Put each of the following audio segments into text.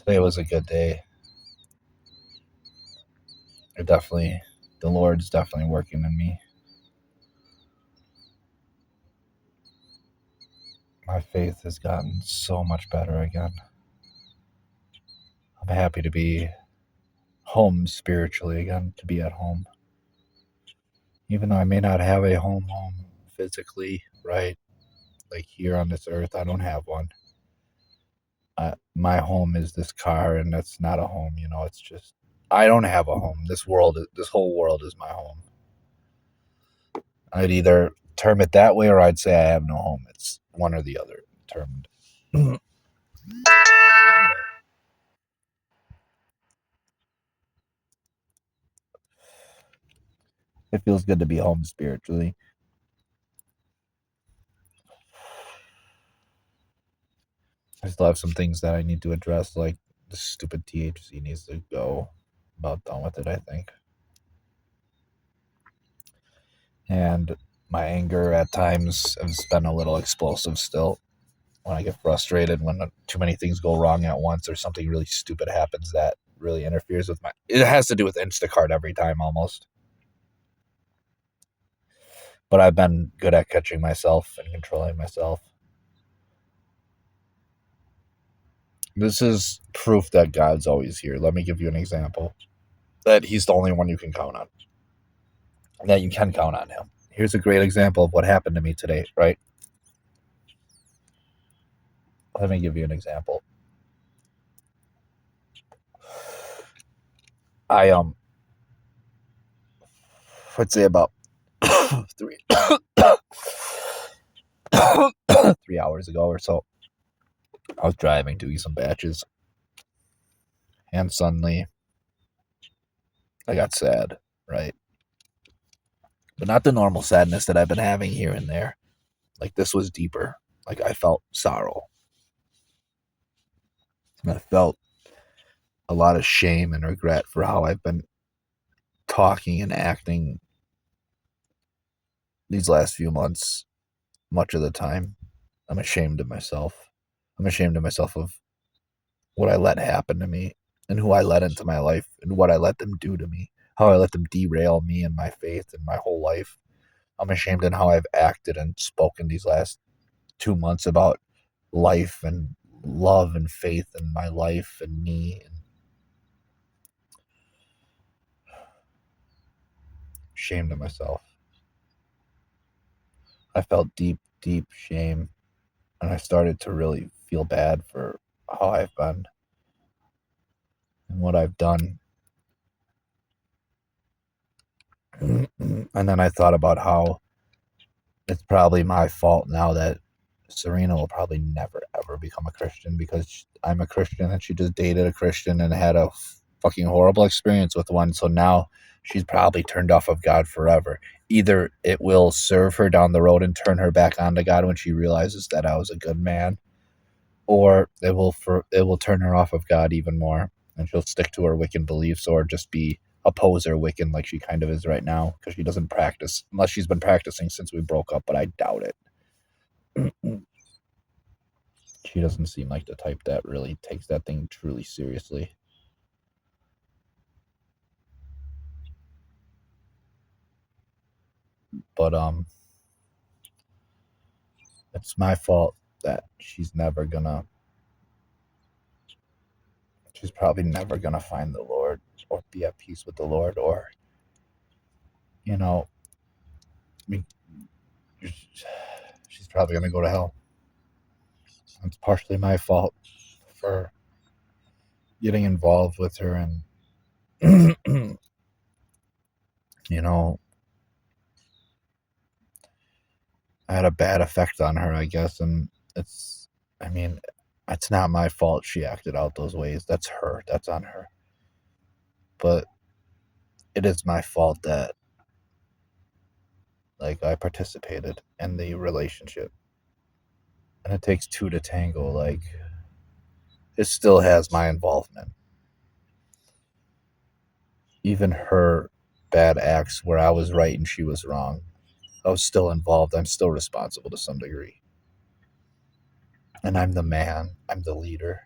Today was a good day. The Lord's definitely working in me. My faith has gotten so much better again. I'm happy to be home spiritually again, to be at home. Even though I may not have a home physically, right? Like here on this earth, I don't have one. My home is this car, and that's not a home, it's just, I don't have a home. This whole world is my home. I'd either term it that way or I'd say I have no home. It's one or the other termed. It feels good to be home spiritually. I still have some things that I need to address, like the stupid THC needs to go. About done with it, I think. And my anger at times has been a little explosive still. When I get frustrated, when too many things go wrong at once, or something really stupid happens that really interferes with it has to do with Instacart every time almost. But I've been good at catching myself and controlling myself. This is proof that God's always here. Let me give you an example. That he's the only one you can count on. That you can count on him. Here's a great example of what happened to me today, right? Let me give you an example. I would say about 3 hours ago or so, I was driving doing some batches, and suddenly I got sad, right? But not the normal sadness that I've been having here and there. Like, this was deeper. Like, I felt sorrow. And I felt a lot of shame and regret for how I've been talking and acting these last few months. Much of the time, I'm ashamed of myself. I'm ashamed of myself of what I let happen to me, and who I let into my life, and what I let them do to me, how I let them derail me and my faith and my whole life. I'm ashamed in how I've acted and spoken these last 2 months about life and love and faith and my life and me. And ashamed of myself. I felt deep, deep shame, and I started to really feel bad for how I've been and what I've done. And then I thought about how it's probably my fault now that Serena will probably never, ever become a Christian, because I'm a Christian and she just dated a Christian and had a fucking horrible experience with one. So now she's probably turned off of God forever. Either it will serve her down the road and turn her back onto God when she realizes that I was a good man, or it will turn her off of God even more, and she'll stick to her Wiccan beliefs, or just be a poser Wiccan like she kind of is right now, because she doesn't practice, unless she's been practicing since we broke up, but I doubt it. She doesn't seem like the type that really takes that thing truly seriously. But it's my fault that she's probably never gonna find the Lord, or be at peace with the Lord, or I mean, she's probably gonna go to hell. It's partially my fault for getting involved with her, and I had a bad effect on her, I guess. And it's not my fault she acted out those ways. That's her. That's on her. But it is my fault that, like, I participated in the relationship. And it takes two to tango. Like, it still has my involvement. Even her bad acts where I was right and she was wrong, I was still involved. I'm still responsible to some degree. And I'm the man. I'm the leader.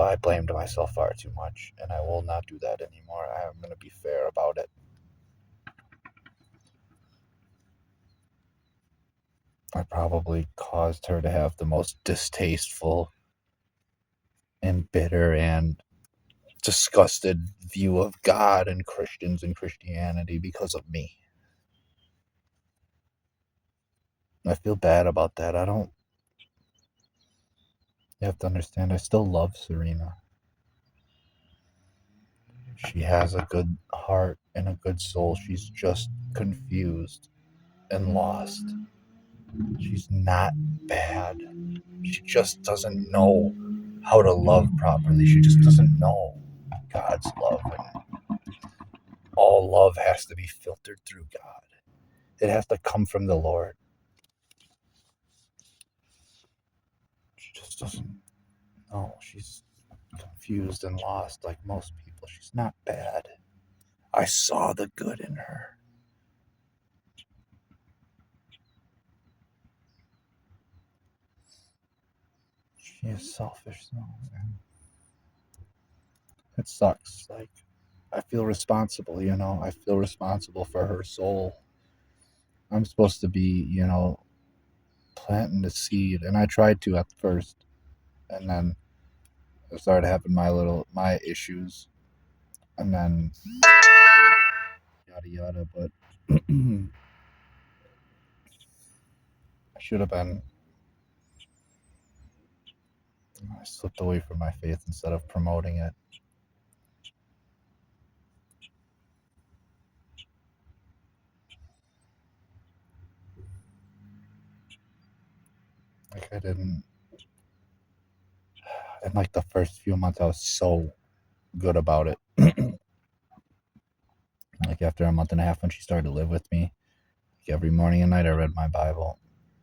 I blamed myself far too much, and I will not do that anymore. I'm going to be fair about it. I probably caused her to have the most distasteful and bitter and disgusted view of God and Christians and Christianity because of me. I feel bad about that. You have to understand, I still love Serena. She has a good heart and a good soul. She's just confused and lost. She's not bad. She just doesn't know how to love properly. She just doesn't know God's love. And all love has to be filtered through God. It has to come from the Lord. She just doesn't know. She's confused and lost like most people. She's not bad. I saw the good in her. She is selfish though, man. It sucks. Like, I feel responsible, I feel responsible for her soul. I'm supposed to be, planting the seed, and I tried to at first, and then I started having my issues, and then yada yada. But I should have been. I slipped away from my faith instead of promoting it. Like, I didn't. In like the first few months, I was so good about it. Like, after a month and a half, when she started to live with me, like every morning and night I read my Bible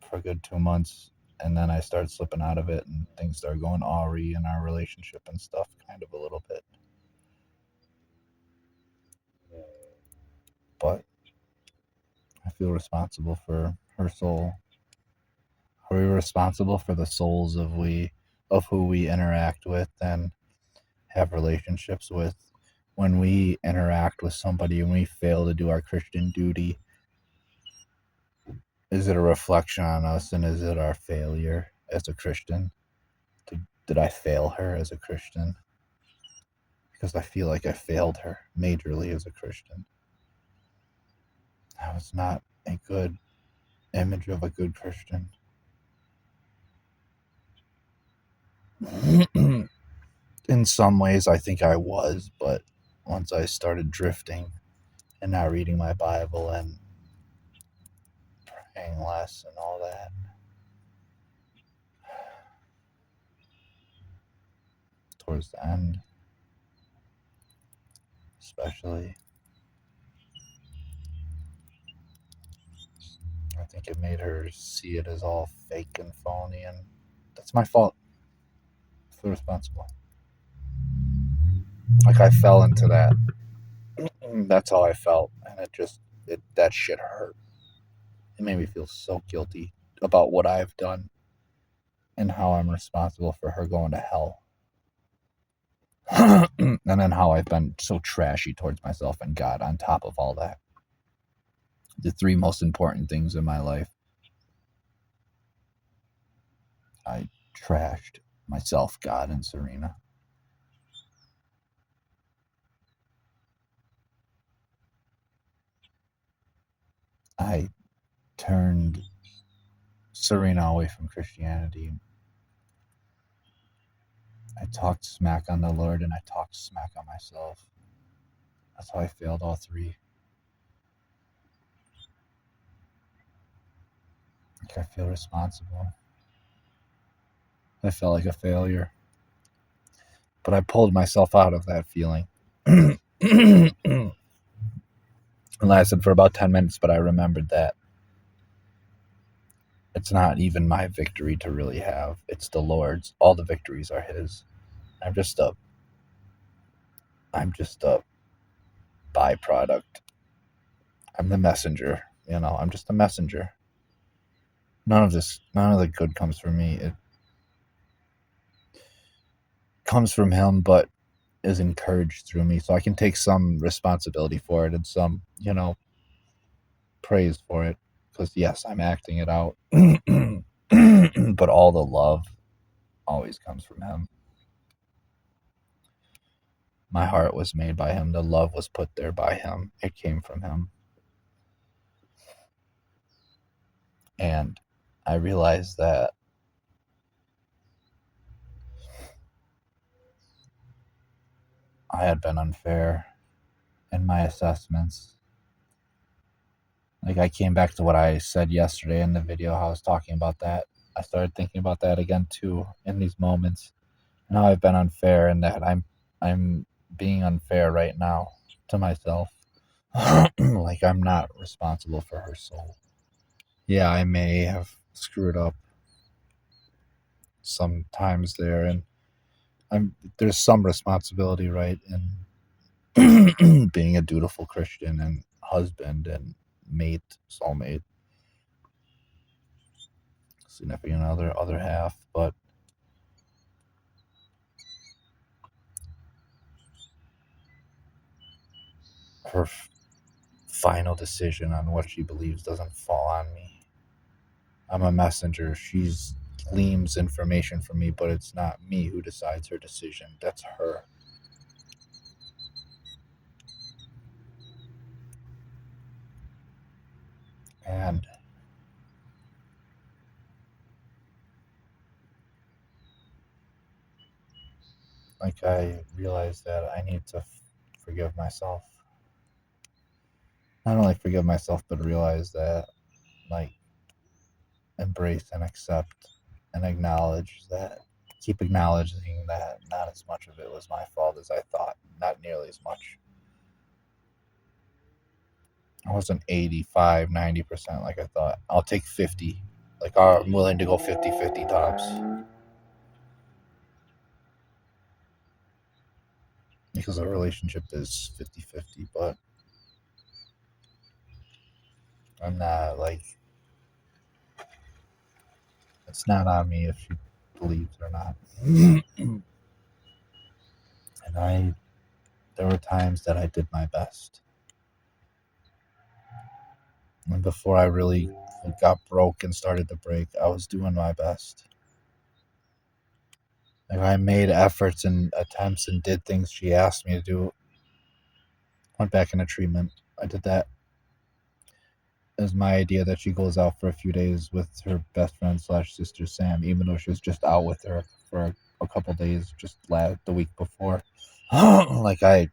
for a good 2 months, and then I started slipping out of it, and things started going awry in our relationship and stuff, kind of a little bit. But I feel responsible for her soul. Are we responsible for the souls of who we interact with and have relationships with? When we interact with somebody and we fail to do our Christian duty, is it a reflection on us, and is it our failure as a Christian? Did I fail her as a Christian? Because I feel like I failed her majorly as a Christian. I was not a good image of a good Christian. In some ways, I think I was, but once I started drifting and not reading my Bible and praying less and all that, towards the end, especially, I think it made her see it as all fake and phony, and that's my fault. I feel responsible. Like, I fell into that. That's how I felt, and that shit hurt. It made me feel so guilty about what I've done and how I'm responsible for her going to hell. And then how I've been so trashy towards myself and God on top of all that. The three most important things in my life. I trashed myself, God, and Serena. I turned Serena away from Christianity. I talked smack on the Lord, and I talked smack on myself. That's how I failed all three. Like, I feel responsible. I felt like a failure. But I pulled myself out of that feeling. It lasted for about 10 minutes, but I remembered that it's not even my victory to really have. It's the Lord's. All the victories are His. I'm just a byproduct. I'm the messenger. I'm just a messenger. None of the good comes from me. It comes from him, but is encouraged through me. So I can take some responsibility for it and some, praise for it. Because, yes, I'm acting it out. But all the love always comes from him. My heart was made by him. The love was put there by him. It came from him. And I realized that I had been unfair in my assessments. Like, I came back to what I said yesterday in the video, how I was talking about that. I started thinking about that again too in these moments, and how I've been unfair, and that I'm being unfair right now to myself. Like, I'm not responsible for her soul. Yeah, I may have screwed up sometimes there, and there's some responsibility, right, in being a dutiful Christian and husband and mate, soulmate, significant other half. But her final decision on what she believes doesn't fall on me. I'm a messenger. She's gleams information from me, but it's not me who decides her decision. That's her. And like, I realized that I need to forgive myself. Not only forgive myself, but realize that, like, embrace and accept and acknowledge that, keep acknowledging that not as much of it was my fault as I thought. Not nearly as much. I wasn't 85, 90% like I thought. I'll take 50. Like, I'm willing to go 50-50 tops. Because a relationship is 50-50, but I'm not, like, it's not on me if she believes or not. And there were times that I did my best. And before I really got broke and started to break, I was doing my best. Like, I made efforts and attempts and did things she asked me to do. Went back into treatment. I did that. It was my idea that she goes out for a few days with her best friend / sister Sam, even though she was just out with her for a couple days just the week before. Like, I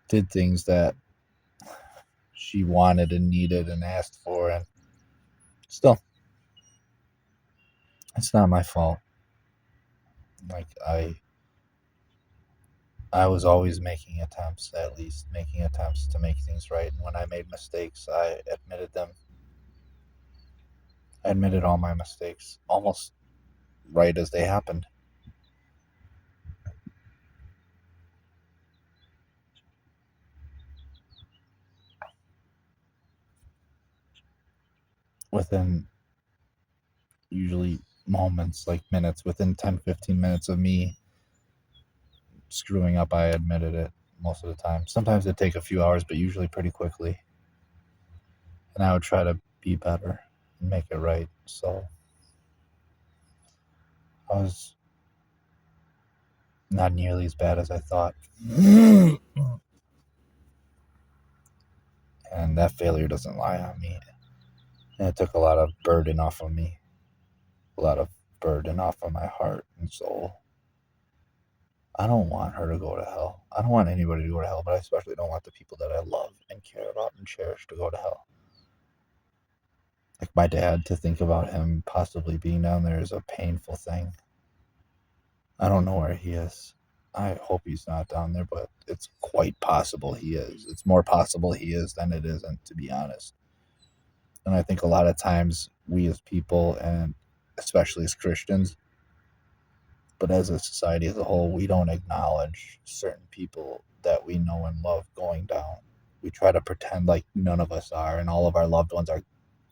did things that she wanted and needed and asked for, and still, it's not my fault. Like, I was always making attempts, at least making attempts to make things right. And when I made mistakes, I admitted them. I admitted all my mistakes, almost right as they happened. Within, usually, moments, like minutes, within 10-15 minutes of me screwing up, I admitted it most of the time. Sometimes it'd take a few hours, but usually pretty quickly. And I would try to be better and make it right. So I was not nearly as bad as I thought. And that failure doesn't lie on me. And it took a lot of burden off of me, a lot of burden off of my heart and soul. I don't want her to go to hell. I don't want anybody to go to hell, but I especially don't want the people that I love and care about and cherish to go to hell. Like, my dad, to think about him possibly being down there is a painful thing. I don't know where he is. I hope he's not down there, but it's quite possible he is. It's more possible he is than it isn't, to be honest. And I think a lot of times we as people, and especially as Christians, but as a society as a whole, we don't acknowledge certain people that we know and love going down. We try to pretend like none of us are, and all of our loved ones are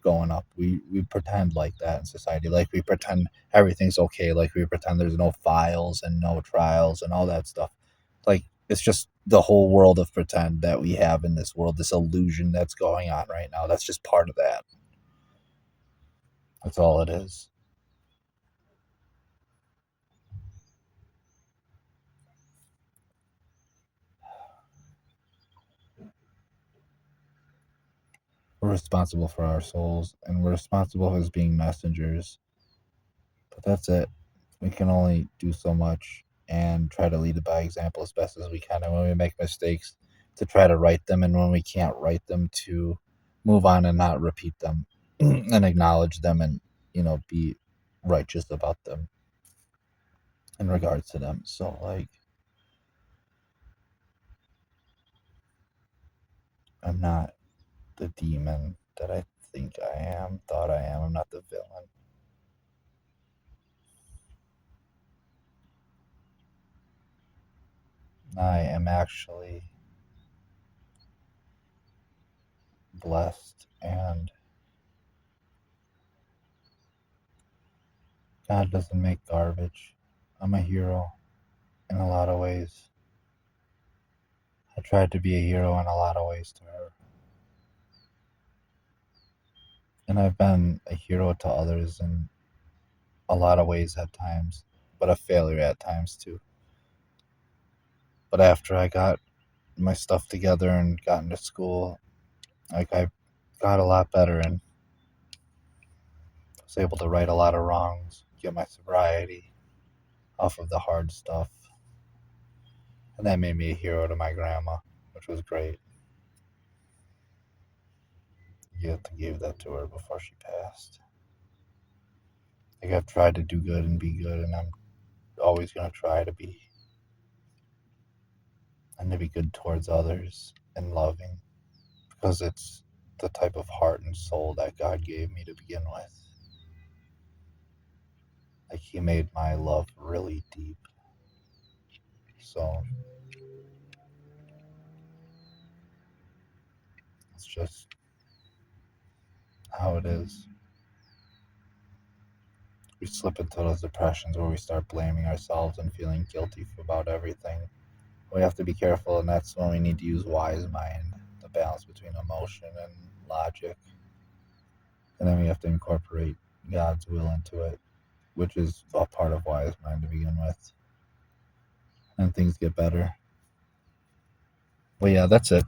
going up. We pretend like that in society. Like we pretend everything's okay. Like we pretend there's no files and no trials and all that stuff. Like it's just the whole world of pretend that we have in this world, this illusion that's going on right now. That's just part of that. That's all it is. We're responsible for our souls and we're responsible as being messengers. But that's it. We can only do so much and try to lead it by example as best as we can. And when we make mistakes, to try to right them. And when we can't right them, to move on and not repeat them and acknowledge them and, be righteous about them in regards to them. So, like, I'm not the demon that I think I am, thought I am. I'm not the villain. I am actually blessed and God doesn't make garbage. I'm a hero in a lot of ways. I tried to be a hero in a lot of ways to her. And I've been a hero to others in a lot of ways at times, but a failure at times too. But after I got my stuff together and got into school, like I got a lot better and was able to right a lot of wrongs, get my sobriety off of the hard stuff. And that made me a hero to my grandma, which was great. You have to give that to her before she passed. Like I've tried to do good and be good, and I'm always gonna try to be, and to be good towards others and loving, because it's the type of heart and soul that God gave me to begin with. Like He made my love really deep. So it's just how it is. We slip into those depressions where we start blaming ourselves and feeling guilty about everything. We have to be careful, and that's when we need to use wise mind, the balance between emotion and logic. And then we have to incorporate God's will into it, which is a part of wise mind to begin with. And things get better. But yeah, that's it.